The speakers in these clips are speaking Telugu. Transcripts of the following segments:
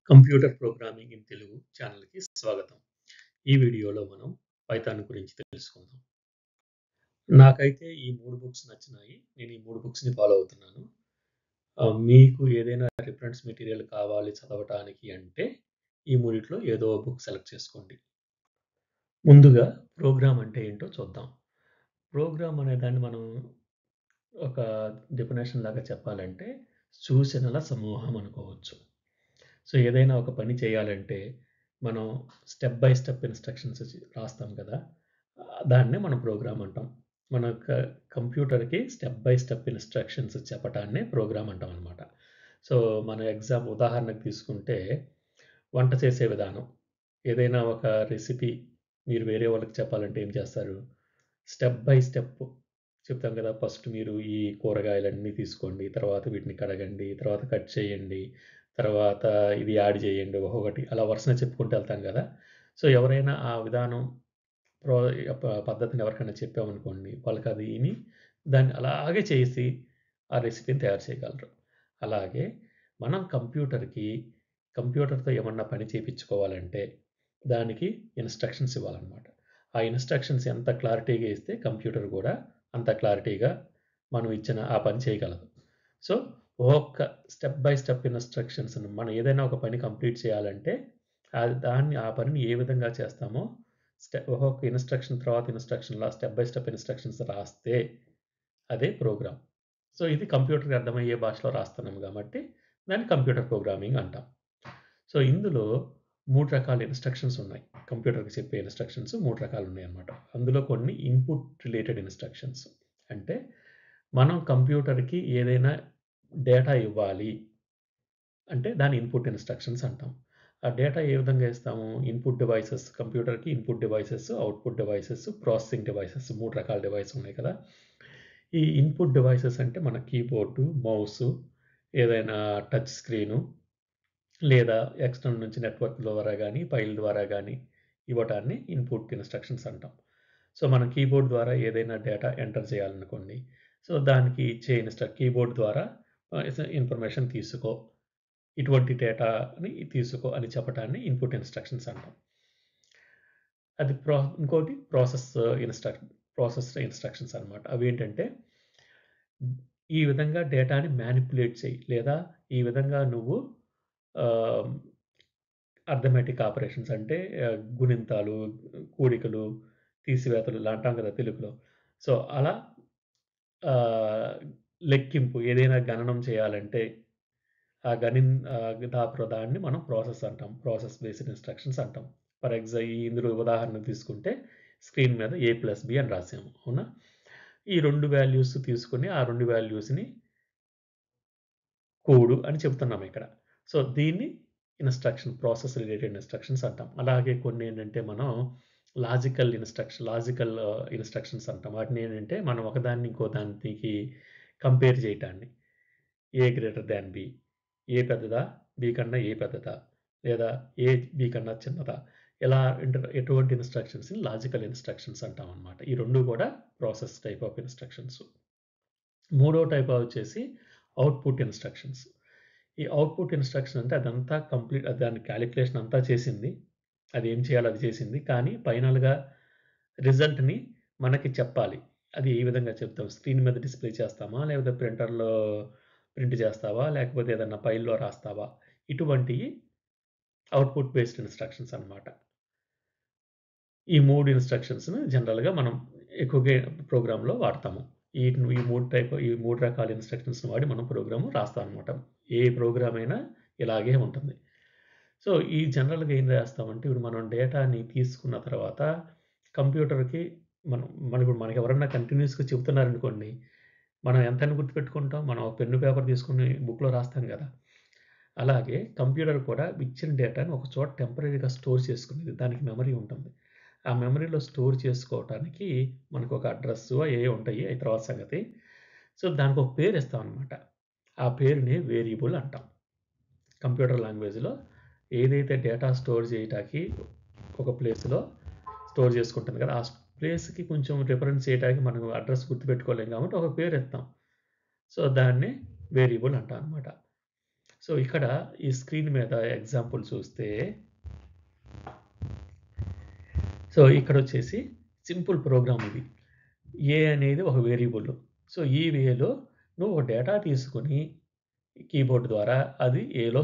కంప్యూటర్ ప్రోగ్రామింగ్ ఇన్ తెలుగు ఛానల్‌కి స్వాగతం. ఈ వీడియోలో మనం పైథాన్ గురించి తెలుసుకుందాం. నాకైతే ఈ 3 బుక్స్ నచ్చినాయి. నేను ఈ 3 బుక్స్‌ని ఫాలో అవుతున్నాను. మీకు ఏదైనా రిఫరెన్స్ మెటీరియల్ కావాలి చదవటానికి అంటే ఈ మూడిట్లో ఏదో ఒక బుక్ సెలెక్ట్ చేసుకోండి. ముందుగా ప్రోగ్రామ్ అంటే ఏంటో చూద్దాం. ప్రోగ్రామ్ అనే దాన్ని మనం ఒక డెఫినిషన్ లాగా చెప్పాలంటే సూచనల సమూహం అనుకోవచ్చు. సో, ఏదైనా ఒక పని చేయాలంటే, మనం స్టెప్ బై స్టెప్ ఇన్‌స్ట్రక్షన్స్ రాస్తాం కదా! దాన్నే మనం ప్రోగ్రామ్ అంటాం. మన కంప్యూటర్‌కి స్టెప్ బై స్టెప్ ఇన్‌స్ట్రక్షన్స్ చెప్పటాన్నే ప్రోగ్రామ్ అంటామనమాట. సో, మన ఉదాహరణకు తీసుకుంటే, వంట చేసే విధానం. ఏదైనా ఒక రెసిపీ మీరు వేరే వాళ్ళకి చెప్పాలంటే ఏం చేస్తారు? స్టెప్ బై స్టెప్ చెప్తాం కదా! ఫస్ట్ మీరు ఈ కూరగాయలన్నీ తీసుకోండి. తర్వాత వీటిని కడగండి. తర్వాత కట్ చేయండి. తర్వాత ఇది యాడ్ చేయండి ఒక్కొక్కటి. అలా వరుసనే చెప్పుకుంటూ ఎళ్తాం గదా! సో, ఎవరైనా ఆ విధానం ప్రో పద్ధతిని ఎవరికైనా చెప్పామనుకోండి, వాళ్ళకది ఇని దాన్ని అలాగే చేసి ఆ రెసిపీని తయారు చేయగలరు. అలాగే మనం కంప్యూటర్‌తో ఏమన్నా పని చేపించుకోవాలంటే దానికి ఇన్‌స్ట్రక్షన్స్ ఇవ్వాలనమాట. ఆ ఇన్‌స్ట్రక్షన్స్ ఎంత క్లారిటీగా ఇస్తే కంప్యూటర్ గూడా అంత క్లారిటీగా మనం ఇచ్చిన ఆ పని చేయగలదు. సో, ఒక్క స్టెప్ బై స్టెప్ ఇన్‌స్ట్రక్షన్స్‌ని మనం ఏదైనా ఒక పని కంప్లీట్ చేయాలంటే ఆ పనిని ఏ విధంగా చేస్తామో ఒక్కొక్క ఇన్‌స్ట్రక్షన్ తర్వాత ఇన్‌స్ట్రక్షన్‌లా స్టెప్ బై స్టెప్ ఇన్‌స్ట్రక్షన్స్ రాస్తే అదే ప్రోగ్రామ్. సో, ఇది కంప్యూటర్‌కి అర్థమయ్యే భాషలో రాస్తున్నాం గాబట్టి దాన్ని కంప్యూటర్ ప్రోగ్రామింగ్ అంటాం. సో, ఇందులో 3 రకాల ఇన్‌స్ట్రక్షన్స్ ఉన్నాయి. కంప్యూటర్‌కి చెప్పే ఇన్‌స్ట్రక్షన్స్ 3 రకాలున్నాయన్నమాట. అందులో కొన్ని ఇన్‌పుట్ రిలేటెడ్ ఇన్‌స్ట్రక్షన్స్. అంటే మనం కంప్యూటర్‌కి ఏదైనా డేటా ఇవ్వాలి అంటే దాన్ని ఇన్‌పుట్ ఇన్‌స్ట్రక్షన్స్ అంటాం. ఆ డేటా ఏ విధంగా ఇస్తాము? ఇన్‌పుట్ డివైసెస్ కంప్యూటర్‌కి input devices, output devices, processing devices 3 రకాల డివైస్ ఉన్నాయి కదా! ఈ ఇన్‌పుట్ డివైసెస్ అంటే మన కీబోర్డు, మౌసు, ఏదైనా టచ్ స్క్రీను లేదా ఎక్స్టర్నల్ నుంచి నెట్వర్క్ ద్వారా గానీ, ఫైల్ ద్వారా గానీ ఇవ్వటాన్ని ఇన్‌పుట్ ఇన్‌స్ట్రక్షన్స్ అంటాం. సో, మనం కీబోర్డ్ ద్వారా ఏదైనా డేటా ఎంటర్ చేయాలనుకోండి. సో, దానికి ఇచ్చే కీబోర్డ్ ద్వారా ఇన్ఫర్మేషన్ తీసుకో. ఇటువంటి డేటాని తీసుకో అని చెప్పటాన్ని ఇన్‌పుట్ ఇన్‌స్ట్రక్షన్స్ అంటాం. అది ఇంకోటి ప్రాసెస్ ఇన్‌స్ట్రక్షన్స్ అన్నమాట. అవేంటంటే ఈ విధంగా డేటాని మ్యానిప్యులేట్ చెయ్యి. లేదా ఈ విధంగా నువ్వు ఆహ్, అర్థమెటిక్ ఆపరేషన్స్ అంటే గుణింతాలు, కూడికలు, తీసివేతలు ఇలా అంటాం కదా తెలుగులో. సో, అలా ఆహ్, లెక్కింపు ఏదైనా గణనం చేయాలంటే ఆ దాన్ని మనం ప్రాసెస్ అంటాం. ప్రాసెస్ బేస్డ్ ఇన్‌స్ట్రక్షన్స్ అంటాం. ఇందులో ఉదాహరణ తీసుకుంటే స్క్రీన్ మీద A+B అని రాసాము. అవునా? ఈ 2 వాల్యూస్ తీసుకొని ఆ 2 వాల్యూస్‌ని కూడు అని చెప్తున్నామిక్కడ. సో, దీన్ని ప్రాసెస్ రిలేటెడ్ ఇన్‌స్ట్రక్షన్స్ అంటాం. అలాగే కొన్నేంటంటే మనం లాజికల్ ఇన్‌స్ట్రక్షన్స్ అంటాం. వాటినేంటంటే మనం ఒకదాన్ని ఇంకో దానికి కంపేర్ చేయటాన్ని. ఏ గ్రేటర్ థాన్ బి. ఏ పెద్దదా? బి కన్నా ఏ పెద్దదా? లేదా ఏ బి కన్నా చిన్నదా? ఇలా ఎటువంటి ఇన్‌స్ట్రక్షన్స్‌ని లాజికల్ ఇన్‌స్ట్రక్షన్స్ అంటామనమాట. ఈ 2 కూడా ప్రాసెస్ టైప్ ఆఫ్ ఇన్‌స్ట్రక్షన్స్. మూడో టైప్ వచ్చేసి ఔట్‌పుట్ ఇన్‌స్ట్రక్షన్స్. ఈ ఔట్‌పుట్ ఇన్‌స్ట్రక్షన్ అంటే అదంతా దాని కాలిక్యులేషన్ అంతా చేసింది. అదేం చేయాలో అది చేసింది. కానీ ఫైనల్‌గా రిజల్ట్‌ని మనకి చెప్పాలి. అది ఏ విధంగా చెప్తాం? స్క్రీన్ మీద డిస్‌ప్లే చేస్తామా? లేకపోతే ప్రింటర్‌లో ప్రింట్ చేస్తావా? లేకపోతే ఏదన్నా ఫైల్‌లో రాస్తావా? ఇటువంటియి ఔట్‌పుట్ బేస్డ్ ఇన్‌స్ట్రక్షన్స్ అన్నమాట. ఈ 3 ఇన్‌స్ట్రక్షన్స్‌ని జనరల్‌గా మనం ఎక్కువగా ప్రోగ్రామ్‌లో వాడతాము. ఈ 3 రకాల ఇన్‌స్ట్రక్షన్స్‌ని వాడి మనం ప్రోగ్రామ్ రాస్తామనమాట. ఏ ప్రోగ్రామ్ అయినా ఇలాగే ఉంటుంది. సో, ఈ జనరల్‌గా ఏం చేస్తామంటే ఇప్పుడు మనం డేటాని తీసుకున్న తర్వాత కంప్యూటర్‌కి మనం మనకెవరన్నా కంటిన్యూయస్‌గా చెప్తున్నారనుకోండి, మనం ఎంతని గుర్తుపెట్టుకుంటాం? మనం ఒక పెన్ను, పేపర్ తీసుకొని బుక్‌లో రాస్తాం గదా! అలాగే కంప్యూటర్ కూడా ఇచ్చిన డేటాని ఒక చోట టెంపరరీగా స్టోర్ చేసుకునేది. దానికి మెమరీ ఉంటుంది. ఆ మెమరీలో స్టోర్ చేసుకోవటానికి మనకొక అడ్రెస్సు అయేయో ఉంటాయి. అయి తర్వాత సంగతి. సో, దానికొక పేరిస్తామనమాట. ఆ పేరుని వేరియబుల్ అంటాం. కంప్యూటర్ లాంగ్వేజ్‌లో ఏదైతే డేటా స్టోర్ చేయటానికి ఒక ప్లేస్‌లో స్టోర్ చేసుకుంటుంది కదా! ఆ ప్లేస్‌కి కొంచెం రిఫరెన్స్ చేయటానికి మనం అడ్రెస్ గుర్తుపెట్టుకోలేం కాబట్టి ఒక పేరిస్తాం. సో, దాన్ని వేరియబుల్ అంటాం అనమాట. సో, ఇక్కడ ఈ స్క్రీన్ మీద ఎగ్జాంపుల్ చూస్తే సో, ఇక్కడొచ్చేసి సింపుల్ ప్రోగ్రామ్ ఇది. ఏ అనేది ఒక వేరియబుల్. సో, ఈ వేలో నువ్వు ఒక డేటా తీసుకొని కీబోర్డ్ ద్వారా అది ఏలో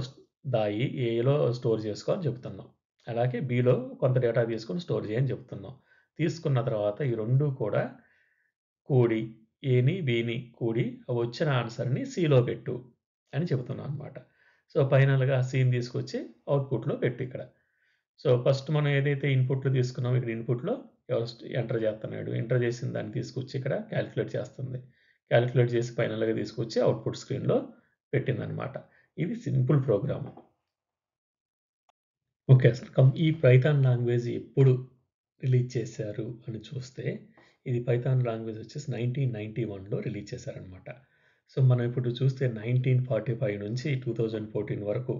ఏలో స్టోర్ చేసుకో అని చెప్తున్నాం. అలాగే బిలో కొంత డేటా తీసుకొని స్టోర్ చేయని చెప్తున్నాం. తీసుకున్న తర్వాత ఈ 2 కూడా కూడి ఏని, బిని కూడి వచ్చిన ఆన్సర్‌ని సిలో పెట్టు అని చెప్తున్నాం అనమాట. సో, ఫైనల్‌గా సిని తీసుకొచ్చి అవుట్‌పుట్‌లో పెట్టు ఇక్కడ. సో, ఫస్ట్ మనం ఏదైతే ఇన్‌పుట్‌లు తీసుకున్నామో ఇక్కడ ఇన్‌పుట్‌లో ఎంటర్ చేస్తున్నాడు. ఎంటర్ చేసిన దాన్ని తీసుకొచ్చి ఇక్కడ కాలిక్యులేట్ చేస్తుంది. కాలిక్యులేట్ చేసి ఫైనల్‌గా తీసుకొచ్చి అవుట్‌పుట్ స్క్రీన్‌లో పెట్టిందనమాట. ఇది సింపుల్ ప్రోగ్రామ్. ఓకే. అసలు ఈ పైథాన్ లాంగ్వేజ్ ఎప్పుడు రిలీజ్ చేశారు అని చూస్తే, ఇది పైథాన్ లాంగ్వేజ్ వచ్చేసి 1991లో రిలీజ్ చేశారనమాట. సో, మనం ఇప్పుడు చూస్తే 1945 నుంచి 2014 వరకు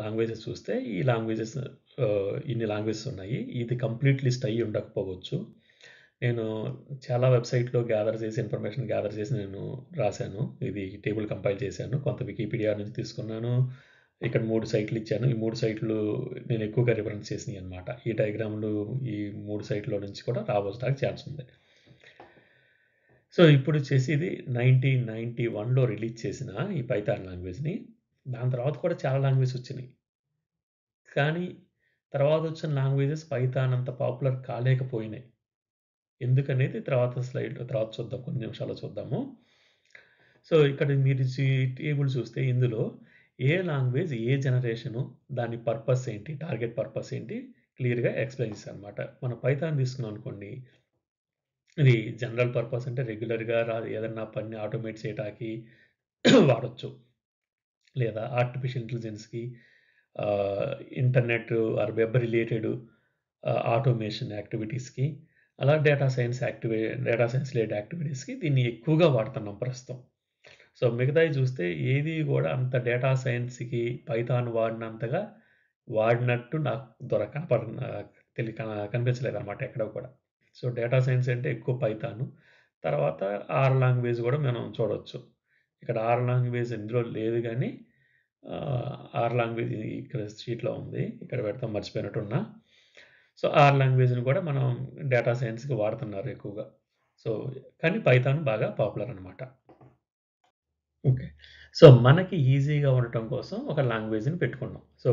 లాంగ్వేజెస్ చూస్తే ఈ లాంగ్వేజెస్ ఇన్ని లాంగ్వేజెస్ ఉన్నాయి. ఇది కంప్లీట్ లిస్ట్ అయ్యి ఉండకపోవచ్చు. నేను చాలా వెబ్‌సైట్‌లో ఇన్ఫర్మేషన్ గ్యాదర్ చేసి నేను రాసాను. ఇది టేబుల్ కంపైల్ చేశాను. కొంత వికీపీడియా నుంచి తీసుకున్నాను. ఇక్కడ 3 సైట్‌లు ఇచ్చాను. ఈ 3 సైట్‌లు నేను ఎక్కువగా రిఫరెన్స్ చేసినయన్నమాట. ఈ డయాగ్రామ్‌లు ఈ 3 సైట్‌లో నుంచి కూడా రావడానికి ఛాన్స్ ఉంది. సో, ఇప్పుడొచ్చేసి ఇది 1991లో రిలీజ్ చేసిన ఈ పైథాన్ లాంగ్వేజ్‌ని. దాని తర్వాత కూడా చాలా లాంగ్వేజెస్ వచ్చినియి. కానీ తర్వాతొచ్చిన లాంగ్వేజెస్ పైథాన్ అంత పాపులర్ కాలేకపోయినాయి. ఎందుకనేది తర్వాత చూద్దాం. కొన్ని నిమిషాల్లో చూద్దాము. సో, ఇక్కడ మీరు టేబుల్ చూస్తే ఇందులో ఏ లాంగ్వేజ్, ఏ జనరేషను, దాని పర్పస్ ఏంటి, టార్గెట్ పర్పస్ ఏంటి క్లియర్‌గా ఎక్స్‌ప్లెయిన్ చేశారనమాట. మనం పైథాన్ తీసుకున్నామనుకోండి, ఇది జనరల్ పర్పస్ అంటే రెగ్యులర్‌గా ఏదన్నా పనిని ఆటోమేట్ చేయటానికి వాడొచ్చు. లేదా ఆర్టిఫిషియల్ ఇంటెలిజెన్స్‌కి ah, internet or web related automation యాక్టివిటీస్‌కి, అలా డేటా సైన్స్ రిలేటెడ్ యాక్టివిటీస్‌కి దీన్ని ఎక్కువగా వాడుతున్నాం ప్రస్తుతం. సో, మిగతాయి చూస్తే ఏది గూడా అంత డేటా సైన్స్‌కి పైథాన్ వాడినంతగా వాడినట్టు నాకు కనిపించలేదనమాట ఎక్కడ కూడా. సో, డేటా సైన్స్ అంటే ఎక్కువ పైథాను. తర్వాత ఆర్ లాంగ్వేజ్ గూడా మనం చూడొచ్చు. ఇక్కడ ఆర్ లాంగ్వేజ్ ఇందులో లేదు గానీ ఆర్ లాంగ్వేజ్ ఇక్కడ షీట్‌లో ఉంది. ఇక్కడ పెడతాం మర్చిపోయినట్టున్నా. సో, ఆర్ లాంగ్వేజ్‌ని కూడా మనం డేటా సైన్స్‌కి వాడుతున్నారు ఎక్కువగా. సో, కానీ పైథాన్ బాగా పాపులర్ అనమాట. ఓకే. సో, మనకి ఈజీగా ఉండటం కోసం ఒక లాంగ్వేజ్‌ని పెట్టుకున్నాం. సో,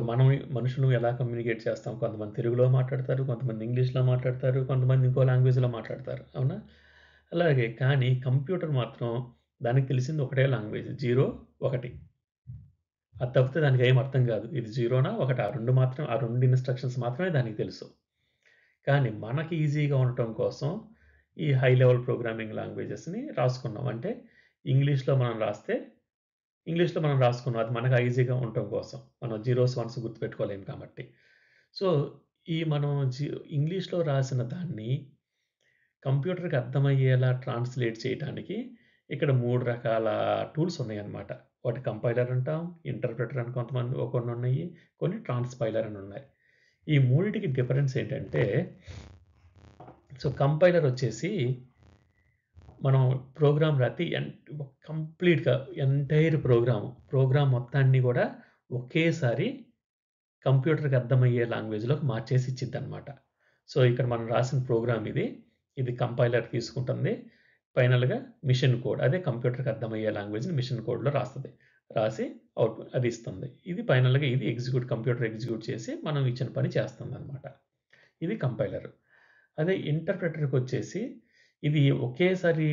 మనుషులు ఎలా కమ్యూనికేట్ చేస్తాం? కొంతమంది తెలుగులో మాట్లాడతారు, కొంతమంది ఇంగ్లీష్‌లో మాట్లాడతారు, కొంతమంది ఇంకో లాంగ్వేజ్‌లో మాట్లాడతారు. అవునా? అలాగే కానీ కంప్యూటర్ మాత్రం దానికి తెలిసింది ఒకటే లాంగ్వేజ్ 0, 1. అది తప్పితే దానికేం అర్థం కాదు. ఇది 0నా, 1 ఆ 2 ఇన్‌స్ట్రక్షన్స్ మాత్రమే దానికి తెలుసు. కానీ మనకి ఈజీగా ఉండటం కోసం ఈ హై లెవెల్ ప్రోగ్రామింగ్ లాంగ్వేజెస్‌ని రాసుకున్నాం. అంటే ఇంగ్లీష్‌లో మనం రాస్తే ఇంగ్లీష్‌లో మనం రాసుకున్నాం. అది మనకు ఈజీగా ఉండటం కోసం. మనం జీరోస్, వన్స్ గుర్తుపెట్టుకోలేము కాబట్టి. సో, ఈ మనం ఇంగ్లీష్‌లో రాసిన దాన్ని కంప్యూటర్‌కి అర్థమయ్యేలా ట్రాన్స్‌లేట్ చేయటానికి ఇక్కడ 3 రకాల టూల్స్ ఉన్నాయన్నమాట. ఒకటి కంపైలర్ అంటాం, ఇంటర్ప్రిటర్ అని కొన్నున్నాయి, కొన్ని ట్రాన్స్‌పైలర్ అని ఉన్నాయి. ఈ మూడిటికి డిఫరెన్స్ ఏంటంటే, సో, కంపైలర్ వచ్చేసి మనం ప్రోగ్రామ్ రాత్తే కంప్లీట్‌గా ప్రోగ్రామ్ మొత్తాన్ని గూడా ఒకేసారి కంప్యూటర్‌కి అర్థమయ్యే లాంగ్వేజ్‌లోకి మార్చేసి ఇచ్చిద్దనమాట. సో, ఇక్కడ మనం రాసిన ప్రోగ్రామ్ ఇది. ఇది కంపైలర్ తీసుకుంటుంది. ఫైనల్‌గా మిషన్ కోడ్ అదే కంప్యూటర్‌కి అర్థమయ్యే లాంగ్వేజ్‌ని మిషన్ కోడ్‌లో రాస్తది. రాసి అది ఇస్తుంది. ఇది ఫైనల్‌గా కంప్యూటర్ ఎగ్జిక్యూట్ చేసి మనం ఇచ్చిన పని చేస్తుందనమాట. ఇది కంపైలర్. అదే ఇంటర్ప్రిటర్‌కొచ్చేసి ఇది ఒకేసారి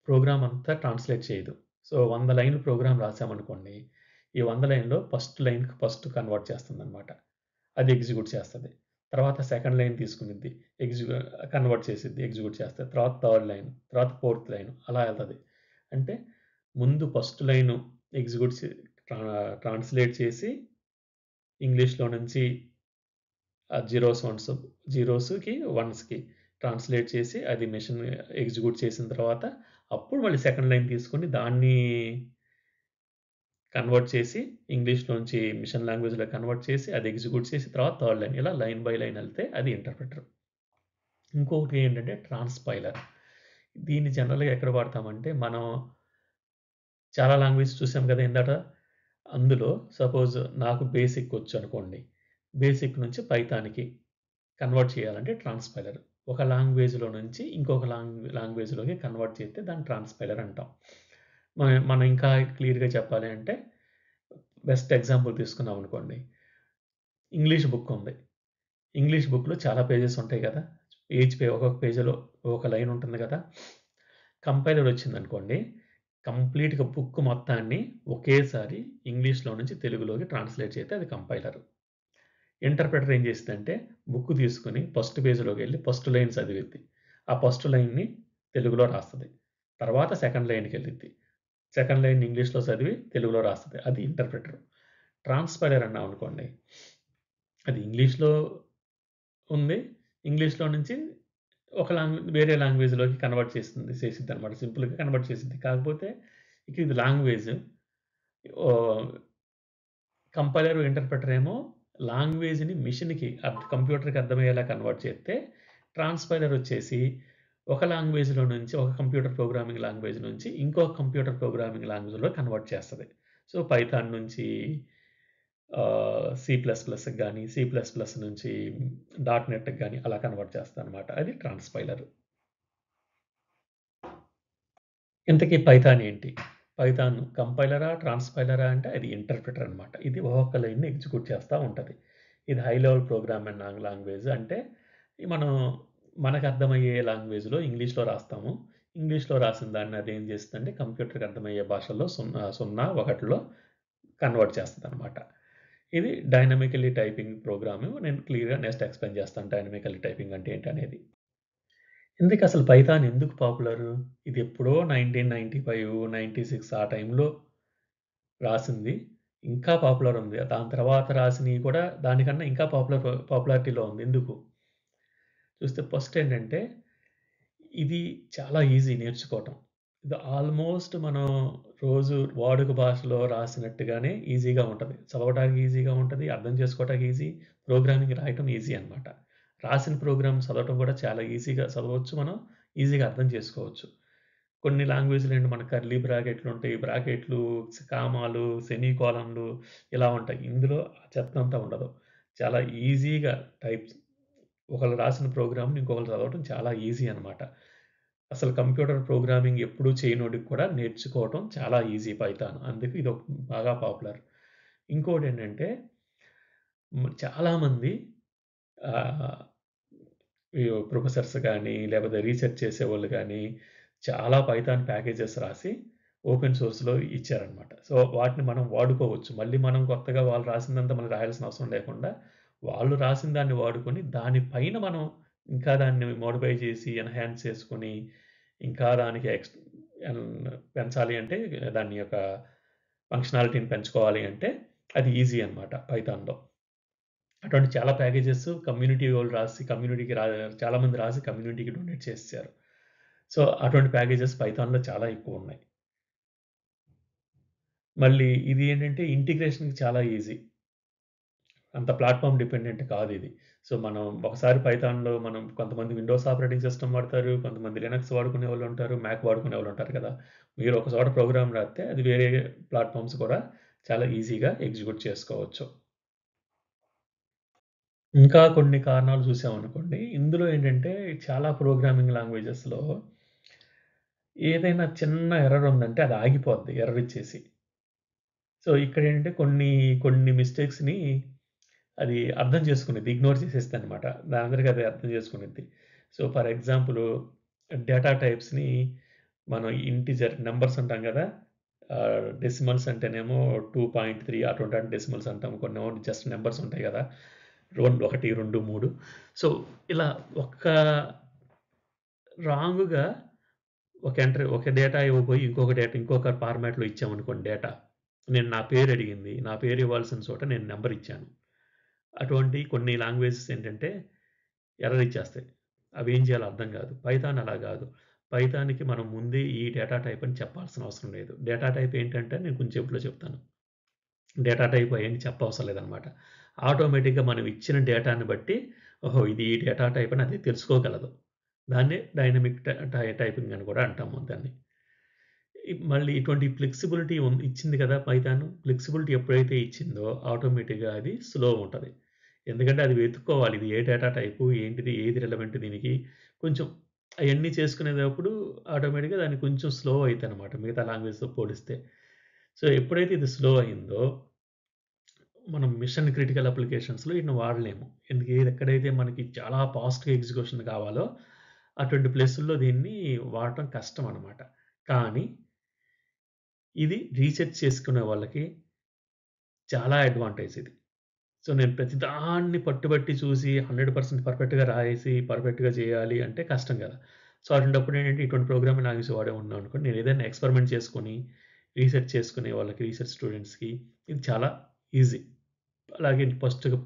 ప్రోగ్రామ్ అంతా ట్రాన్స్‌లేట్ చేయదు. సో, 100 లైన్‌లు ప్రోగ్రామ్ రాసామనుకోండి. ఈ 100 లైన్‌లో ఫస్ట్ లైన్‌కి ఫస్ట్ కన్వర్ట్ చేస్తుందనమాట. అది ఎగ్జిక్యూట్ చేస్తది. తర్వాత సెకండ్ లైన్ తీసుకునిద్ది. ఎగ్జిక్యూ కన్వర్ట్ చేసిద్ది. ఎగ్జిక్యూట్ చేస్తది. తర్వాత థర్డ్ లైన్, తర్వాత ఫోర్త్ లైన్ అలా ఎళ్తది. అంటే ముందు ఫస్ట్ లైను ఎగ్జిక్యూట్ చే ట్రా ట్రాన్స్‌లేట్ చేసి ఇంగ్లీష్‌లో నుంచి జీరోస్‌కి, వన్స్‌కి ట్రాన్స్‌లేట్ చేసి అది మెషిన్ ఎగ్జిక్యూట్ చేసిన తర్వాత అప్పుడు మళ్ళీ సెకండ్ లైన్ తీసుకొని దాన్ని కన్వర్ట్ చేసి ఇంగ్లీష్‌లోంచి మిషన్ లాంగ్వేజ్‌లోకి కన్వర్ట్ చేసి అది ఎగ్జిక్యూట్ చేసి తర్వాత థర్డ్ లైన్ ఇలా లైన్ బై లైన్ ఎళ్తే అది ఇంటర్ప్రిటర్. ఇంకొకటి ఏంటంటే ట్రాన్స్‌పైలర్. దీన్ని జనరల్‌గా ఎక్కడ వాడతామంటే మనం చాలా లాంగ్వేజెస్ చూసాం కదా! ఇందాక. అందులో సపోజ్ నాకు బేసిక్ వచ్చనుకోండి. బేసిక్ నుంచి పైథాన్‌కి కన్వర్ట్ చేయాలంటే ట్రాన్స్‌పైలర్. ఒక లాంగ్వేజ్‌లో నుంచి ఇంకొక లాంగ్వేజ్‌లోకి కన్వర్ట్ చేస్తే దాన్ని ట్రాన్స్‌పైలర్ అంటాం. మనం ఇంకా క్లియర్‌గా చెప్పాలి అంటే బెస్ట్ ఎగ్జాంపుల్ తీసుకున్నామనుకోండి. ఇంగ్లీష్ బుక్ ఉంది. ఇంగ్లీష్ బుక్‌లో చాలా పేజెస్ ఉంటాయి కదా! ఒక్కొక్క పేజీలో ఒక లైన్ ఉంటుంది కదా! కంపైలర్ వచ్చిందనుకోండి, కంప్లీట్‌గా బుక్ మొత్తాన్ని ఒకేసారి ఇంగ్లీష్‌లో నుంచి తెలుగులోకి ట్రాన్స్‌లేట్ చేస్తే అది కంపైలర్. ఇంటర్ప్రిటర్ ఏం చేసిద్దంటే బుక్ తీసుకొని ఫస్ట్ పేజ్‌లోకెళ్ళి ఫస్ట్ లైన్ చదివిద్ది. ఆ ఫస్ట్ లైన్‌ని తెలుగులో రాస్తది. తర్వాత సెకండ్ లైన్‌కెళ్ళిద్ది. సెకండ్ లైన్ ఇంగ్లీష్‌లో చదివి తెలుగులో రాస్తది. అది ఇంటర్ప్రిటర్. ట్రాన్స్‌పైలర్ అన్నామనుకోండి, అది ఇంగ్లీష్‌లో ఉంది. ఇంగ్లీష్‌లో నుంచి ఒక వేరే లాంగ్వేజ్‌లోకి కన్వర్ట్ చేసిద్దనమాట. సింపుల్‌గా కన్వర్ట్ చేసిద్ది. కాకపోతే ఇక ఇది లాంగ్వేజ్. ఓహ్! కంపైలర్, ఇంటర్ప్రిటర్ ఏమో లాంగ్వేజ్‌ని మెషిన్‌కి కంప్యూటర్‌కి అర్థమయ్యేలా కన్వర్ట్ చేస్తే, ట్రాన్స్‌పైలర్ వచ్చేసి ఒక లాంగ్వేజ్‌లో నుంచి ఒక కంప్యూటర్ ప్రోగ్రామింగ్ లాంగ్వేజ్ నుంచి ఇంకొక కంప్యూటర్ ప్రోగ్రామింగ్ లాంగ్వేజ్‌లో కన్వర్ట్ చేస్తది. సో, పైథాన్ నుంచి సి ప్లస్ ప్లస్‌కి గాని, సి ప్లస్ ప్లస్ నుంచి డాట్ నెట్‌కి గాని అలా కన్వర్ట్ చేస్తదనమాట. అది ట్రాన్స్‌పైలర్. ఇంతకీ పైథాన్ ఏంటి? పైథాన్ కంపైలరా? ట్రాన్స్‌పైలరా? అంటే అది ఇంటర్ప్రిటర్ అనమాట. ఇది ఒక్కొక్క లైన్‌ని ఎగ్జిక్యూట్ చేస్తా ఉంటది. ఇది హై లెవెల్ ప్రోగ్రామింగ్ లాంగ్వేజ్. అంటే మనం మనకర్థమయ్యే లాంగ్వేజ్‌లో ఇంగ్లీష్‌లో రాస్తాము. ఇంగ్లీష్‌లో రాసిన దాన్ని అదేం చేస్తుందంటే కంప్యూటర్‌కి అర్థమయ్యే భాషల్లో 0, 1లో కన్వర్ట్ చేస్తదనమాట. ఇది డైనమికల్లీ టైపింగ్ ప్రోగ్రాము. నేను క్లియర్‌గా నెక్స్ట్ ఎక్స్‌ప్లెయిన్ చేస్తాను డైనమికల్లీ టైపింగ్ అంటే ఏంటనేది. ఇందుకసలు పైథాన్ ఎందుకు పాపులరు? ఇది ఎప్పుడో 1995, 96 ఆ టైంలో రాసింది. ఇంకా పాపులర్ ఉంది. దాని తర్వాత రాసినయి కూడా దానికన్నా ఇంకా పాపులారిటీలో ఉంది. ఎందుకు? చూస్తే ఫస్ట్ ఏంటంటే, ఇది చాలా ఈజీ నేర్చుకోవటం. ఇది ఆల్మోస్ట్ మనం రోజు వాడుక భాషలో రాసినట్టుగానే ఈజీగా ఉంటది. చదవడానికి ఈజీగా ఉంటది. అర్థం చేసుకోవటానికి ఈజీ. ప్రోగ్రామింగ్ రాయటం ఈజీ అనమాట. రాసిన ప్రోగ్రామ్ చదవటం కూడా చాలా ఈజీగా చదవచ్చు మనం. ఈజీగా అర్థం చేసుకోవచ్చు. కొన్ని లాంగ్వేజ్‌లేండి మనకు కర్లీ బ్రాకెట్లుంటాయి. బ్రాకెట్లు, కామాలు, సెమీకోలన్‌లు ఇలా ఉంటాయి. ఇందులో ఆ చెత్తంతా ఉండదు. చాలా ఈజీగా టైప్స్ ఒకళ్ళు రాసిన ప్రోగ్రామ్‌ని ఇంకొకళ్ళు చదవటం చాలా ఈజీ అనమాట. అసలు కంప్యూటర్ ప్రోగ్రామింగ్ ఎప్పుడూ చేయనోడికి కూడా నేర్చుకోవటం చాలా ఈజీ పైథాన్. అందుకు ఇది బాగా పాపులర్. ఇంకోటేంటంటే చాలామంది ఆహ్, ఈ ప్రొఫెసర్స్ గానీ, లేకపోతే రీసెర్చ్ చేసేవాళ్ళు గానీ, చాలా పైథాన్ ప్యాకేజెస్ రాసి ఓపెన్ సోర్స్‌లో ఇచ్చారనమాట. సో, వాటిని మనం వాడుకోవచ్చు. మళ్ళీ మనం కొత్తగా వాళ్ళు రాసిందంతా మనం రాయాల్సిన అవసరం లేకుండా, వాళ్ళు రాసిన దాన్ని వాడుకొని, దాని పైన మనం ఇంకా దాన్ని మోడిఫై చేసి, ఎన్హాన్స్ చేసుకొని, ఇంకా దానికి ఎన్ పెంచాలి అంటే, దాని యొక్క ఫంక్షనాలిటీని పెంచుకోవాలి అంటే, అది ఈజీ అనమాట పైథాన్‌లో. అటువంటి చాలా ప్యాకేజెస్ కమ్యూనిటీ వాళ్ళు కమ్యూనిటీకి చాలామంది రాసి కమ్యూనిటీకి డొనేట్ చేసేసారు. సో, అటువంటి ప్యాకేజెస్ పైథాన్‌లో చాలా ఎక్కువున్నాయి. మళ్ళీ ఇది ఏంటంటే ఇంటిగ్రేషన్‌కి చాలా ఈజీ. అంత ప్లాట్‌ఫార్మ్ డిపెండెంట్ కాదిది. సో, మనం ఒకసారి పైథాన్‌లో మనం కొంతమంది విండోస్ ఆపరేటింగ్ సిస్టమ్ వాడతారు. కొంతమంది లినక్స్ వాడుకునేవాళ్ళుంటారు. మ్యాక్ వాడుకునేవాళ్ళుంటారు కదా! మీరు ఒక చోట ప్రోగ్రామ్ రాస్తే అది వేరే ప్లాట్‌ఫార్మ్స్ కూడా చాలా ఈజీగా ఎగ్జిక్యూట్ చేసుకోవచ్చు. ఇంకా కొన్ని కారణాలు చూసామనుకోండి. ఇందులో ఏంటంటే చాలా ప్రోగ్రామింగ్ లాంగ్వేజెస్‌లో ఏదైనా చిన్న ఎర్రర్ ఉందంటే అది ఆగిపోద్ది ఎర్రర్ ఇచ్చేసి. సో, ఇక్కడేంటంటే కొన్ని మిస్టేక్స్‌ని అది అర్థం చేసుకునిద్ది. ఇగ్నోర్ చేసేస్తదనమాట. దానంతటికి అదే అర్థం చేసుకునిద్ది. సో, ఫర్ ఎగ్జాంపుల్ డేటా టైప్స్‌ని మనం ఇంటిజర్ నంబర్స్ అంటాం గదా! డెసిమల్స్ అంటేనేమో 2.3 అటువంటి డెసిమల్స్ అంటాం. కొన్నేమో జస్ట్ నంబర్స్ ఉంటాయి గదా! 1, 2, 3 సో, ఇలా ఒక్క రాంగ్‌గా ఒక డేటా ఇవ్వబోయి ఇంకొక ఫార్మాట్‌లో ఇచ్చామనుకోండి డేటా. నా పేరు అడిగింది. నా పేరు ఇవ్వాల్సిన చోట నేను నంబర్ ఇచ్చాను. అటువంటి కొన్ని లాంగ్వేజెస్ ఏంటంటే ఎర్రర్ ఇచ్చేస్తాయి. అవేం చేయాలో అర్థం కాదు. పైథాన్ అలా కాదు. పైథాన్‌కి మనం ముందే ఈ డేటా టైప్ అని చెప్పాల్సిన అవసరం లేదు. డేటా టైప్ ఏంటంటే నేను కొంచెం సేపట్లో చెప్తాను. డేటా టైప్ అయన్నీ చెప్పవసరం లేదనమాట. ఆటోమేటిక్‌గా మనం ఇచ్చిన డేటాని బట్టి ఓహో! ఇది ఈ డేటా టైప్ అని అది తెలుసుకోగలదు. దాన్నే డైనమిక్ టైపింగ్ అని కూడా అంటాము దాన్ని. మళ్ళీ ఇటువంటి ఫ్లెక్సిబిలిటీ ఇచ్చింది కదా పైథాన్. ఫ్లెక్సిబిలిటీ ఎప్పుడైతే ఇచ్చిందో ఆటోమేటిక్‌గా అది స్లో ఉంటది. ఎందుకంటే అది వెతుక్కోవాలి. ఇది ఏ డేటా టైపు, ఏంటిది, ఏది రిలవెంట్ దీనికి, కొంచెం అయన్నీ చేసుకునేటప్పుడు ఆటోమేటిక్‌గా దానికి కొంచెం స్లో అయిద్దనమాట మిగతా లాంగ్వేజ్‌తో పోలిస్తే. సో, ఎప్పుడైతే ఇది స్లో అయిందో, మనం మిషన్ క్రిటికల్ అప్లికేషన్స్‌లో ఈటిని వాడలేము. ఎక్కడైతే మనకి చాలా ఫాస్ట్‌గా ఎగ్జిక్యూషన్ కావాలో, అటువంటి ప్లేసుల్లో దీన్ని వాడటం కష్టం అనమాట. కానీ ఇది రీసెర్చ్ చేసుకునే వాళ్ళకి చాలా అడ్వాంటేజ్ ఇది. సో, నేను ప్రతిదాన్ని పట్టుబట్టి చూసి 100% పర్ఫెక్ట్‌గా రాయేసి, పర్ఫెక్ట్‌గా చేయాలి అంటే కష్టం గదా! సో, అటువంటప్పుడు ఏంటంటే ఇటువంటి ప్రోగ్రామింగ్ లాంగ్వేజ్ వాడామన్నామనుకోండి, నేను ఏదైనా ఎక్స్‌పెరిమెంట్ చేసుకొని, రీసెర్చ్ చేసుకునే వాళ్ళకి, రీసెర్చ్ స్టూడెంట్స్‌కి ఇది చాలా ఈజీ. అలాగే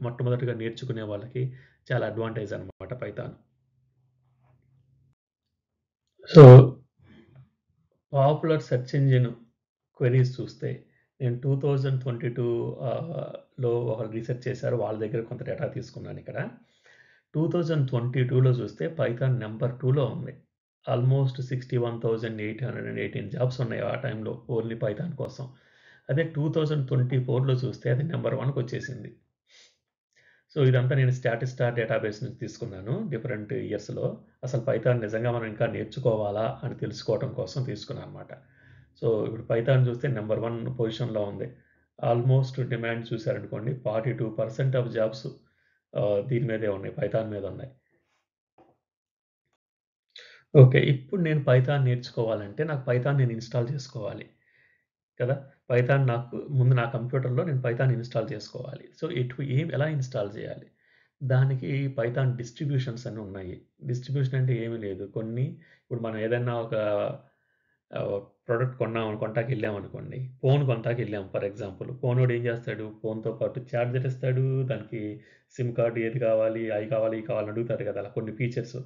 మొట్టమొదటగా నేర్చుకునే వాళ్ళకి చాలా అడ్వాంటేజ్ అనమాట Python. So, popular search engine queries చూస్తే నేను 2022 లో ఒకళ్ళు రీసెర్చ్ చేశారు. వాళ్ళ దగ్గర కొంత డేటా తీసుకున్నానిక్కడ. 2022లో చూస్తే పైథాన్ నంబర్ 2లో ఉంది. ఆల్మోస్ట్ 61,818 జాబ్స్ ఉన్నాయి ఆ టైంలో ఓన్లీ పైథాన్ కోసం. అదే 2024లో చూస్తే అది నంబర్ 1కొచ్చేసింది. సో, ఇదంతా నేను స్టాటిస్టా డేటాబేస్ నుంచి తీసుకున్నాను. డిఫరెంట్ ఇయర్స్‌లో. అసలు పైథాన్ నిజంగా మనం ఇంకా నేర్చుకోవాలా అని తెలుసుకోవటం కోసం తీసుకున్నాననమాట. సో, ఇప్పుడు పైథాన్ చూస్తే నంబర్ 1 పొజిషన్‌లో ఉంది. ఆల్మోస్ట్ డిమాండ్ చూసారనుకోండి 42% ఆఫ్ జాబ్స్ దీని మీదే ఉన్నాయి. పైథాన్ మీద ఉన్నాయి. ఓకే. ఇప్పుడు నేను పైథాన్ నేర్చుకోవాలంటే నాకు పైథాన్ నేను ఇన్‌స్టాల్ చేసుకోవాలి కదా! పైథాన్ నాకు ముందు నా కంప్యూటర్‌లో నేను పైథాన్ ఇన్‌స్టాల్ చేసుకోవాలి. సో, ఎలా ఇన్‌స్టాల్ చేయాలి? దానికి పైథాన్ డిస్ట్రిబ్యూషన్స్ అని ఉన్నాయి. డిస్ట్రిబ్యూషన్ అంటే ఏమి లేదు. ఇప్పుడు మనం ఏదన్నా ఒక ప్రొడక్ట్ కొంటాకెళ్ళామనుకోండి. ఫోన్ కొంటాకెళ్ళాం ఫర్ ఎగ్జాంపుల్. ఫోనోడు ఏం చేస్తాడు? ఫోన్‌తో పాటు చార్జర్ ఇస్తాడు. దానికి సిమ్ కార్డ్ ఏది కావాలి? అయి కావాలి, ఇయి కావాలని అడుగుతారు కదా! అలా కొన్ని ఫీచర్స్.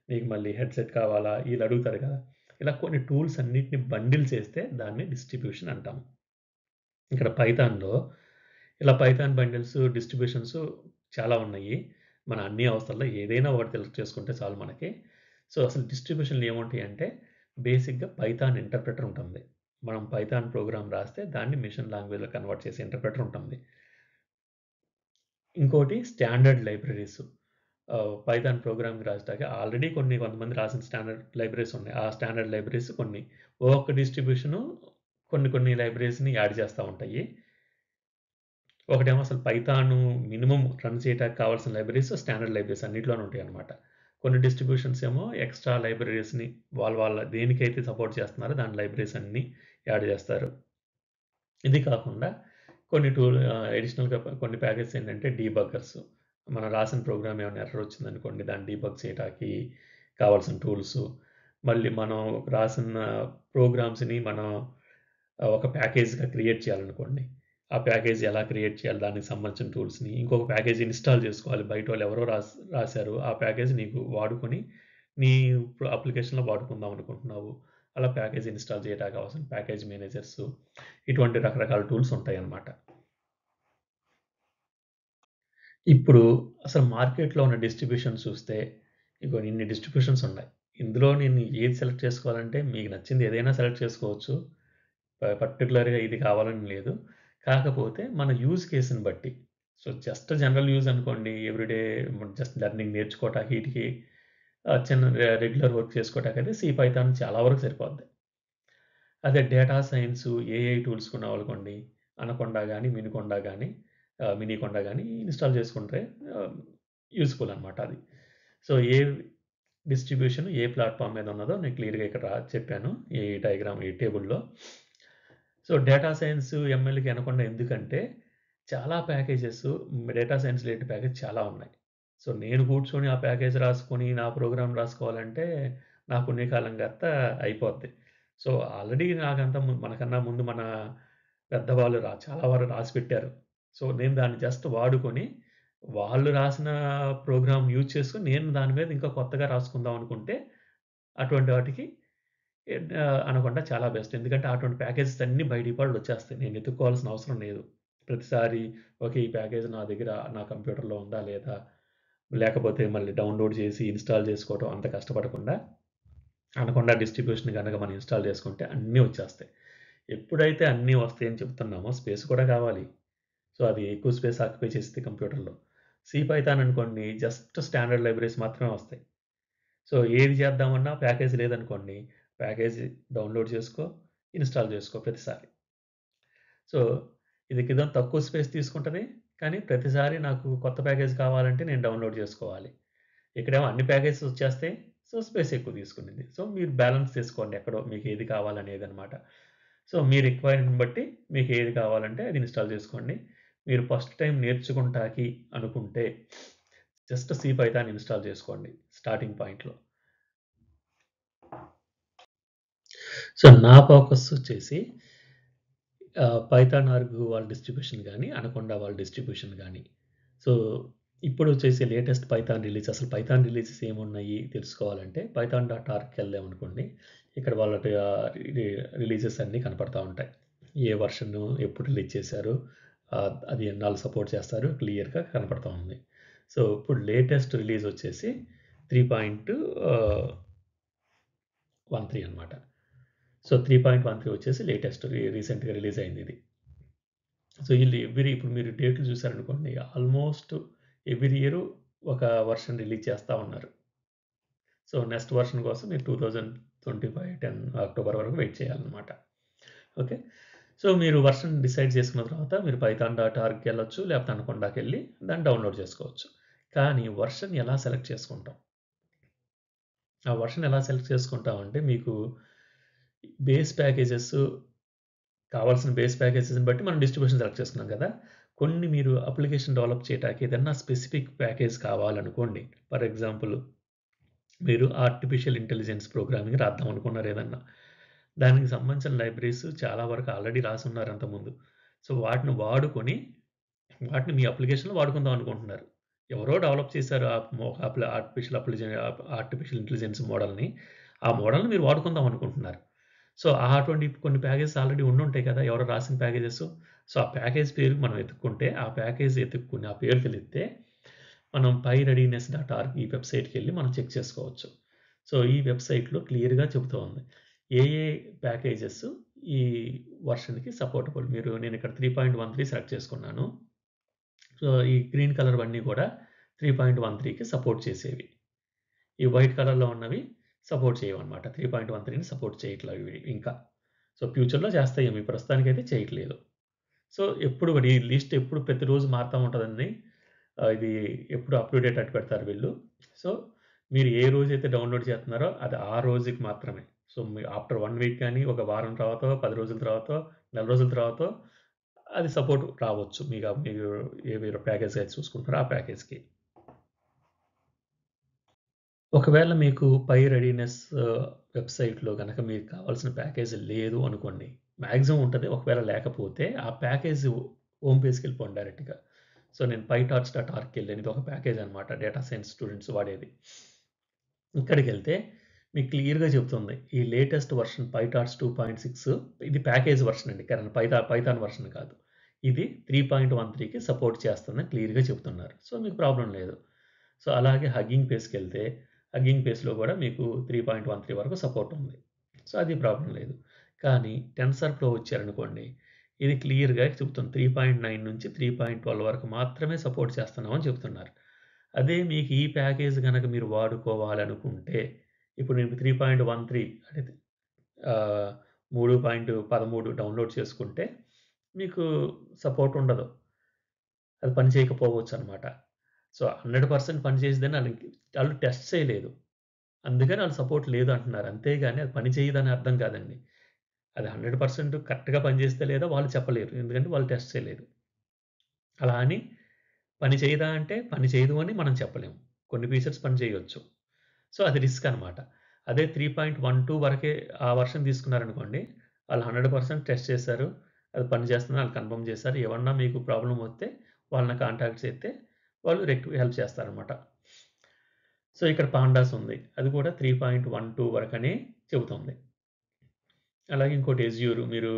మీకు మళ్ళీ హెడ్‌సెట్ కావాలా? ఈళ్ళు అడుగుతారు కదా! ఇలా కొన్ని టూల్స్ అన్నిటిని బండిల్ చేస్తే దాన్ని డిస్ట్రిబ్యూషన్ అంటాము. ఇక్కడ పైథాన్‌లో ఇలా పైథాన్ బండిల్స్, డిస్ట్రిబ్యూషన్స్ చాలా ఉన్నాయి. మన అన్ని అవసరాల్లో ఏదైనా ఒకటి సెలెక్ట్ చేసుకుంటే చాలు మనకి. సో, అసలు డిస్ట్రిబ్యూషన్‌లు ఏముంటాయంటే బేసిక్‌గా పైథాన్ ఇంటర్ప్రిటర్ ఉంటుంది. మనం పైథాన్ ప్రోగ్రామ్ రాస్తే దాన్ని మెషిన్ లాంగ్వేజ్‌లో కన్వర్ట్ చేసే ఇంటర్ప్రిటర్ ఉంటుంది. ఇంకోటి స్టాండర్డ్ లైబ్రరీస్. పైథాన్ ప్రోగ్రామింగ్ రాసేటానికి ఆల్రెడీ కొంతమంది రాసిన స్టాండర్డ్ లైబ్రరీస్ ఉన్నాయి. ఆ స్టాండర్డ్ లైబ్రరీస్ కొన్ని. ఒక్కొక్క డిస్ట్రిబ్యూషను కొన్ని లైబ్రరీస్‌ని యాడ్ చేస్తా ఉంటాయి. ఒకటేమో అసలు పైథాను మినిమమ్ రన్ చేయటానికి కావాల్సిన లైబ్రరీస్ స్టాండర్డ్ లైబ్రరీస్ అన్నిట్లోనూ ఉంటాయన్నమాట. కొన్ని డిస్ట్రిబ్యూషన్స్ ఏమో ఎక్స్‌ట్రా లైబ్రరీస్‌ని వాళ్ళ దేనికైతే సపోర్ట్ చేస్తున్నారో దాని లైబ్రరీస్ అన్నీ యాడ్ చేస్తారు. ఇది కాకుండా అడిషనల్‌గా కొన్ని ప్యాకేజెస్ ఏంటంటే డీబగ్గర్స్. మనం రాసిన ప్రోగ్రామ్ ఏమైనా ఎర్రర్ వచ్చిందనుకోండి, దాన్ని డీబగ్ చేయటానికి కావాల్సిన టూల్సు. మళ్ళీ మనం రాసిన ప్రోగ్రామ్స్‌ని మనం ఒక ప్యాకేజ్‌గా క్రియేట్ చేయాలనుకోండి. ఆ ప్యాకేజ్ ఎలా క్రియేట్ చేయాలి? దానికి సంబంధించిన టూల్స్‌ని, ఇంకొక ప్యాకేజ్ ఇన్‌స్టాల్ చేసుకోవాలి. బయటోళ్ళు ఎవరో రాసారు. ఆ ప్యాకేజ్ నీకు వాడుకొని, నీ అప్లికేషన్‌లో వాడుకుందాం అనుకుంటున్నావు. అలా ప్యాకేజ్ ఇన్‌స్టాల్ చేయడానికి కావాల్సిన ప్యాకేజ్ మేనేజర్సు, ఇటువంటి రకరకాల టూల్స్ ఉంటాయన్నమాట. ఇప్పుడు అసలు మార్కెట్‌లో ఉన్న డిస్ట్రిబ్యూషన్స్ చూస్తే, ఇగో ఇన్ని డిస్ట్రిబ్యూషన్స్ ఉన్నాయి. ఇందులో నేను ఏది సెలెక్ట్ చేసుకోవాలంటే, మీకు నచ్చింది ఏదైనా సెలెక్ట్ చేసుకోవచ్చు. పర్టిక్యులర్‌గా ఇది కావాలని లేదు. కాకపోతే మన యూజ్ కేస్‌ని బట్టి. సో, జస్ట్ జనరల్ యూజ్ అనుకోండి. ఎవ్రీడే జస్ట్ లెర్నింగ్ నేర్చుకోవటానికి ఈటికి చిన్న రెగ్యులర్ వర్క్ చేసుకోవటానికైతే సి పైథాన్ చాలా వరకు సరిపోద్ది. అదే డేటా సైన్సు, ఏఐ టూల్స్ కొన్నామనుకోండి, అనకొండ గాని, మినీకొండ గాని ఇన్‌స్టాల్ చేసుకుంటే ఆహ్, యూజ్‌ఫుల్ అనమాట అది. సో, డిస్ట్రిబ్యూషన్ ఏ ప్లాట్‌ఫార్మ్ మీద ఉన్నదో నేను క్లియర్‌గా ఇక్కడ చెప్పాను. ఈ డయాగ్రామ్ ఈ టేబుల్‌లో. సో, డేటా సైన్స్, ఎంఎల్‌కి అనకొండ ఎందుకంటే చాలా packages data science related package చాలా ఉన్నాయి. సో, నేను కూర్చొని ఆ ప్యాకేజ్ రాసుకొని, నా ప్రోగ్రామ్ రాసుకోవాలంటే నా పుణ్యకాలం గట్ట అయిపోద్ది. సో, ఆల్రెడీ నాకంతా మనకన్నా ముందు మన పెద్దవాళ్ళు చాలా వరకు రాసిపెట్టారు. సో, నేను దాన్ని జస్ట్ వాడుకొని, వాళ్ళు రాసిన ప్రోగ్రామ్ యూజ్ చేసుకొని, నేను దాని మీద ఇంకా కొత్తగా రాసుకుందాం అనుకుంటే, అటువంటి వాటికి అనకుండా చాలా బెస్ట్. ఎందుకంటే అటువంటి ప్యాకేజెస్ అన్నీ బై డిఫాల్ట్ వచ్చేస్తాయి. నేను ఎతుక్కోవాల్సిన అవసరం లేదు. ప్రతిసారి ఓకే. ఈ ప్యాకేజ్ నా దగ్గర నా కంప్యూటర్‌లో ఉందా? లేదా? లేకపోతే మళ్ళీ డౌన్‌లోడ్ చేసి ఇన్‌స్టాల్ చేసుకోవటం అంత కష్టపడకుండా అనకొండ డిస్ట్రిబ్యూషన్ గనక మనం ఇన్‌స్టాల్ చేసుకుంటే అన్నీ వచ్చేస్తాయి. ఎప్పుడైతే అన్నీ వస్తాయని చెప్తున్నామో స్పేస్ కూడా కావాలి. సో, అది ఎక్కువ స్పేస్ ఆక్యుపై చేసిద్ది కంప్యూటర్‌లో. సి పైథాన్ అనుకోండి జస్ట్ స్టాండర్డ్ లైబ్రరీస్ మాత్రమే వస్తాయి. సో, ఏది చేద్దామన్నా ప్యాకేజ్ లేదనుకోండి, ప్యాకేజీ డౌన్‌లోడ్ చేసుకో, ఇన్‌స్టాల్ చేసుకో ప్రతిసారి. సో, ఇది కింద తక్కువ స్పేస్ తీసుకుంటది. కానీ ప్రతిసారి నాకు కొత్త ప్యాకేజ్ కావాలంటే నేను డౌన్‌లోడ్ చేసుకోవాలి. ఇక్కడేమో అన్ని ప్యాకేజెస్ వచ్చేస్తాయి. సో, స్పేస్ ఎక్కువ తీసుకునిద్ది. సో, మీరు బ్యాలెన్స్ చేసుకోండి ఎక్కడో మీకు ఏది కావాలనేదనమాట. సో, మీ రిక్వైర్మెంట్‌ని బట్టి మీకు ఏది కావాలంటే అది ఇన్‌స్టాల్ చేసుకోండి. మీరు ఫస్ట్ టైమ్ నేర్చుకుంటాకి అనుకుంటే జస్ట్ సి పైథాన్ ఇన్‌స్టాల్ చేసుకోండి స్టార్టింగ్ పాయింట్‌లో. సో, నా ఫోకస్ వచ్చేసి పైథాన్ ఆర్గ్ వాళ్ళ డిస్ట్రిబ్యూషన్ గానీ, అనకొండ వాళ్ళ డిస్ట్రిబ్యూషన్ గానీ. సో, ఇప్పుడు వచ్చేసి లేటెస్ట్ పైథాన్ రిలీజ్ అసలు పైథాన్ రిలీజెస్ ఏమున్నాయి తెలుసుకోవాలంటే python.org'కెళ్ళామనుకోండి. ఇక్కడ వాళ్ళ రి రిలీజెస్ అన్నీ కనపడతా ఉంటాయి. ఏ వెర్షను ఎప్పుడు రిలీజ్ చేశారు, అది ఎన్నాళ్ళు సపోర్ట్ చేస్తారు క్లియర్‌గా కనపడతా ఉంది. సో, ఇప్పుడు లేటెస్ట్ రిలీజ్ వచ్చేసి 3.13 అనమాట. సో, 3.13 వచ్చేసి లేటెస్ట్ రీసెంట్‌గా రిలీజ్ అయిందిది. సో, ఈళ్ళు ఇప్పుడు మీరు డేట్లు చూసారనుకోండి ఆల్మోస్ట్ ఎవ్రీ ఇయర్ ఒక వెర్షన్ రిలీజ్ చేస్తా ఉన్నారు. సో, నెక్స్ట్ వెర్షన్ కోసం మీరు 2025 అక్టోబర్ వరకు వెయిట్ చేయాలనమాట. ఓకే. సో, మీరు వెర్షన్ డిసైడ్ చేసుకున్న తర్వాత మీరు python.org'కెళ్ళొచ్చు. లేకపోతే అనకొండాకెళ్ళి దాన్ని డౌన్‌లోడ్ చేసుకోవచ్చు. కానీ వెర్షన్ ఎలా సెలెక్ట్ చేసుకుంటాం? ఆ వెర్షన్ ఎలా సెలెక్ట్ చేసుకుంటామంటే మీకు బేస్ ప్యాకేజెస్ కావాల్సిన బేస్ ప్యాకేజెస్‌ని బట్టి మనం డిస్ట్రిబ్యూషన్ సెలెక్ట్ చేసుకున్నాం కదా! కొన్ని మీరు అప్లికేషన్ డెవలప్ చేయటానికి ఏదన్నా స్పెసిఫిక్ ప్యాకేజ్ కావాలనుకోండి. ఫర్ ఎగ్జాంపుల్ మీరు ఆర్టిఫిషియల్ ఇంటెలిజెన్స్ ప్రోగ్రామింగ్ రాద్దాం అనుకున్నారు ఏదన్నా. దానికి సంబంధించిన లైబ్రరీస్ చాలా వరకు ఆల్రెడీ రాసున్నారు అంతకుముందు. సో, వాటిని వాడుకొని వాటిని మీ అప్లికేషన్‌లో వాడుకుందాం అనుకుంటున్నారు. ఎవరో డెవలప్ చేశారు. ఒక ఆర్టిఫిషియల్ ఇంటెలిజెన్స్ మోడల్‌ని. ఆ మోడల్‌ని మీరు వాడుకుందాం అనుకుంటున్నారు. సో, అటువంటి కొన్ని ప్యాకేజెస్ ఆల్రెడీ ఉండుంటాయి కదా! ఎవరో రాసిన ప్యాకేజెస్. సో, ఆ ప్యాకేజ్ పేరు మనం వెతుక్కుంటే, ఆ ప్యాకేజ్ ఎతుక్కొని ఆ పేరు తెలిస్తే, మనం pyreadiness.org ఈ వెబ్‌సైట్‌కెళ్ళి మనం చెక్ చేసుకోవచ్చు. సో, ఈ వెబ్‌సైట్‌లో క్లియర్‌గా చెబుతూ ఉంది. ఏ ఏ ప్యాకేజెస్ ఈ వెర్షన్‌కి సపోర్టబుల్. నేనిక్కడ 3.13 సెలెక్ట్ చేసుకున్నాను. సో, ఈ గ్రీన్ కలర్‌వన్నీ కూడా 3.13కి సపోర్ట్ చేసేవి. ఈ వైట్ కలర్‌లో ఉన్నవి సపోర్ట్ చేయవన్నమాట. 3.13ని సపోర్ట్ చేయట్లేదు ఇవి ఇంకా. సో, ఫ్యూచర్‌లో చేస్తాయేమో ప్రస్తుతానికైతే చేయట్లేదు. సో, ఎప్పుడు కూడా ఈ లిస్ట్ ఎప్పుడు ప్రతిరోజు మారుతా ఉంటదండి. ఇది ఎప్పుడు అప్ టు డేట్ అట్టు పెడతారు వీళ్ళు. సో, మీరు ఏ రోజైతే డౌన్‌లోడ్ చేస్తున్నారో అది ఆ రోజుకి మాత్రమే. సో, ఆఫ్టర్ 1 వీక్ గాని, ఒక వారం తర్వాతో, 10 రోజుల తర్వాతో, నెల రోజుల తర్వాతో అది సపోర్ట్ రావచ్చు. మీరు ఏ మీరు ప్యాకేజ్ అయితే చూసుకుంటారో ఆ ప్యాకేజ్‌కి. ఒకవేళ మీకు పై రెడీనెస్ వెబ్‌సైట్‌లో గనక మీకు కావాల్సిన ప్యాకేజ్ లేదు అనుకోండి. మాక్సిమం ఉంటది. ఒకవేళ లేకపోతే ఆ ప్యాకేజ్ హోమ్ పేజ్‌కెళ్ళిపోండి డైరెక్ట్‌గా. సో, నేను pytorch.org'కెళ్ళాను. ఇదొక ప్యాకేజ్ అనమాట. డేటా సైన్స్ స్టూడెంట్స్ వాడేది. ఇక్కడికెళ్తే మీకు క్లియర్‌గా చెప్తుంది. ఈ లేటెస్ట్ వెర్షన్ పైటార్చ్ 2.6 ఇది ప్యాకేజ్ వెర్షన్ అండి. పైథాన్ వెర్షన్ కాదు. ఇది 3.13కి సపోర్ట్ చేస్తుందని క్లియర్‌గా చెప్తున్నారు. సో, మీకు ప్రాబ్లమ్ లేదు. సో, అలాగే హగ్గింగ్ ఫేస్‌కెళ్తే హగ్గింగ్ ఫేస్‌లో కూడా మీకు 3.13 వరకు సపోర్ట్ ఉంది. సో, అది ప్రాబ్లమ్ లేదు. కానీ టెన్సర్‌ఫ్లో వచ్చారనుకోండి, ఇది క్లియర్‌గా చెప్తుంది. 3.9 నుంచి 3.12 వరకు మాత్రమే సపోర్ట్ చేస్తున్నామని చెప్తున్నారు. అదే మీకు ఈ ప్యాకేజ్ గనక మీరు వాడుకోవాలనుకుంటే, ఇప్పుడు నేను 3.13 అంటే 3.13 డౌన్‌లోడ్ చేసుకుంటే, మీకు సపోర్ట్ ఉండదు. అది పని చేయకపోవచ్చనమాట. సో, 100% పని చేసిద్దని ఆళ్ళు టెస్ట్ చేయలేదు. అందుకని ఆళ్ళు సపోర్ట్ లేదు అంటున్నారు. అంతేగాని అది పని చేయదని అర్థం కాదండి. అది 100% కరెక్ట్‌గా పనిచేస్తే లేదో వాళ్ళు చెప్పలేరు. ఎందుకంటే వాళ్ళు టెస్ట్ చేయలేదు. అలా అని పని చేయదా అంటే పని చేయదు అని మనం చెప్పలేము. కొన్ని ఫీచర్స్ పని చేయొచ్చు. సో, అది రిస్క్ అనమాట. అదే 3.12 వరకే ఆ వెర్షన్ తీసుకున్నారనుకోండి, వాళ్ళు 100% టెస్ట్ చేశారు. అది పనిచేస్తుందని ఆళ్ళు కన్ఫర్మ్ చేశారు. ఏమన్నా మీకు ప్రాబ్లమ్ వస్తే వాళ్ళని కాంటాక్ట్ చేస్తే వాళ్ళు హెల్ప్ చేస్తారనమాట. సో, ఇక్కడ పాండాస్ ఉంది. అది కూడా 3.12 వరకనే చెబుతుంది. అలాగే ఇంకోటి ఎజ్యూర్ మీరు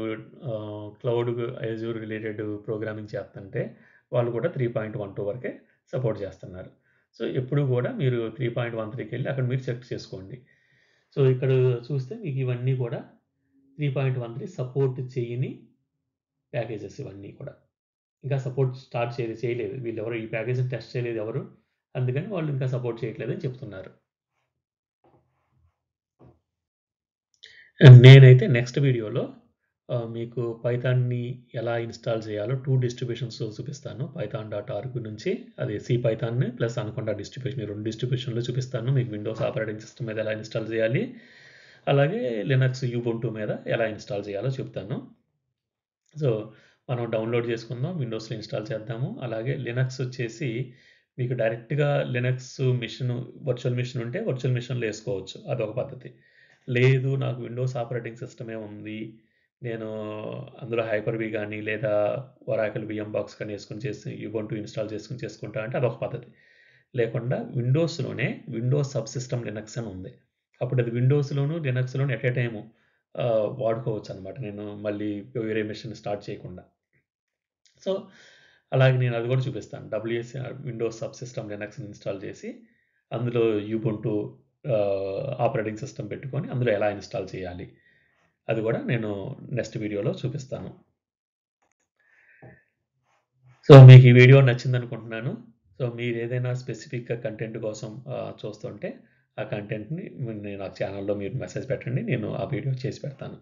క్లౌడ్ ఎజ్యూర్ రిలేటెడ్ ప్రోగ్రామింగ్ చేస్తుంటే వాళ్ళు కూడా 3.12 వరకే సపోర్ట్ చేస్తున్నారు. సో, ఎప్పుడు కూడా మీరు 3.13కెళ్ళి అక్కడ మీరు చెక్ చేసుకోండి. సో ఇక్కడ చూస్తే మీకు ఇవన్నీ కూడా 3.13 సపోర్ట్ చేయని ప్యాకేజెస్ ఇవన్నీ కూడా. ఇంకా సపోర్ట్ స్టార్ట్ చేయలేదు. వీళ్ళెవరు ఈ ప్యాకేజ్‌ని టెస్ట్ చేయలేదు ఎవరు. అందుకని వాళ్ళు ఇంకా సపోర్ట్ చేయట్లేదని చెప్తున్నారు. నేనైతే నెక్స్ట్ వీడియోలో మీకు పైథాన్‌ని ఎలా ఇన్‌స్టాల్ చేయాలో 2 డిస్ట్రిబ్యూషన్స్ చూపిస్తాను. python.org నుంచి అది C Python plus Anaconda distribution, ఈ 2 డిస్ట్రిబ్యూషన్‌లో చూపిస్తాను. మీకు విండోస్ ఆపరేటింగ్ సిస్టమ్ మీద ఎలా ఇన్‌స్టాల్ చేయాలి, అలాగే లినక్స్ యుబుంటు మీద ఎలా ఇన్‌స్టాల్ చేయాలో చెప్తాను. సో, మనం డౌన్లోడ్ చేసుకుందాం. విండోస్‌లో ఇన్‌స్టాల్ చేద్దాము. అలాగే లినక్స్ వచ్చేసి మీకు డైరెక్ట్‌గా లినక్స్ మిషన్ వర్చువల్ మిషన్ ఉంటే వర్చువల్ మిషన్‌లో ఏసుకోవచ్చు. అదొక పద్ధతి. లేదు నాకు విండోస్ ఆపరేటింగ్ సిస్టమే ఉంది. నేను అందులో హైపర్-వి గాని లేదా ఒరాకిల్ విఎం బాక్స్ కానీ ఏసుకొని చేసి యుబుంటు ఇన్‌స్టాల్ చేసుకొని చేసుకుంటా అంటే అదొక పద్ధతి. లేకుండా విండోస్‌లోనే విండోస్ సబ్ సిస్టమ్ లినక్స్ అని ఉంది. అప్పుడు అది విండోస్‌లోను, లినక్స్‌లోను ఎట్ ఎ టైము వాడుకోవచ్చనమాట. నేను మళ్ళీ వేరే మెషిన్ స్టార్ట్ చేయకుండా. సో, అలాగే నేను అది కూడా చూపిస్తాను. విండోస్ సబ్ సిస్టమ్ లినక్స్‌ని ఇన్‌స్టాల్ చేసి, అందులో యుబుంటు ఆపరేటింగ్ సిస్టమ్ పెట్టుకొని అందులో ఎలా ఇన్‌స్టాల్ చేయాలి. అది కూడా నేను నెక్స్ట్ వీడియోలో చూపిస్తాను. సో, మీకు ఈ వీడియో నచ్చిందనుకుంటున్నాను. సో, మీరేదైనా స్పెసిఫిక్‌గా కంటెంట్ కోసం చూస్తుంటే, ఆ కంటెంట్‌ని నాకు ఛానెల్‌లో మీరు మెసేజ్ పెట్టండి. నేను ఆ వీడియో చేసి పెడతాను.